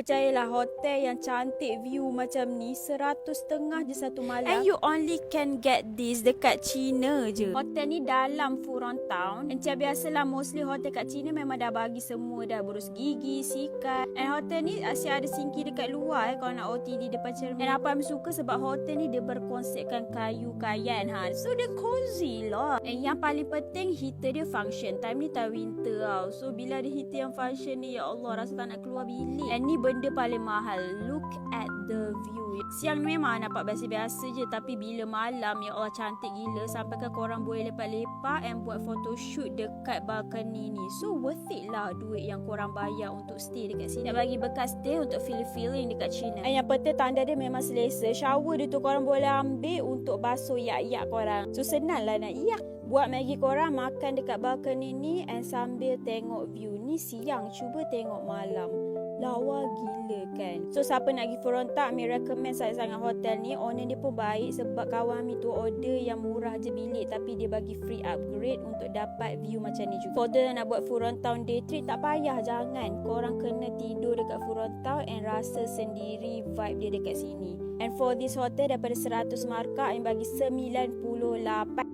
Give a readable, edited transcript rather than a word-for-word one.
Percayalah, hotel yang cantik view macam ni 100.5 je satu malam. And you only can get this dekat China je. Hotel ni dalam Furong Town. Macam biasalah, mostly hotel kat China memang dah bagi semua dah, berus gigi, sikat. And hotel ni asyik ada sinki dekat luar kalau nak OTD depan cermin. And apa yang suka sebab hotel ni dia berkonsepkan kayu kayan so dia cozy lah. And yang paling penting, heater dia function. Time ni time winter tau. So bila ada heater yang function ni, ya Allah, rasa tak nak keluar bilik. And ni benda paling mahal. Look at the view. Siang memang nampak biasa-biasa je, tapi bila malam, ya Allah, cantik gila. Sampai kan korang boleh lepak-lepak and buat photoshoot dekat balcony ni. So worth it lah duit yang korang bayar untuk stay dekat sini. Nak bagi bekas stay untuk feeling dekat China. And yang penting tanda dia memang selesa. Shower dia tu korang boleh ambil untuk basuh yak-yak korang. So senang lah nak yak. Buat Maggi korang makan dekat balcony ni and sambil tengok view. Ni siang, cuba tengok malam. Lawa gila kan. So siapa nak pergi Furong-Tak, Mi recommend sangat-sangat hotel ni. Owner dia pun baik sebab kawan Mi tu order yang murah je bilik, tapi dia bagi free upgrade untuk dapat view macam ni juga. For the nak buat Furong-Town day trip, tak payah, jangan. Korang kena tidur dekat Furong-Town and rasa sendiri vibe dia dekat sini. And for this hotel, daripada 100 markah, yang bagi 98.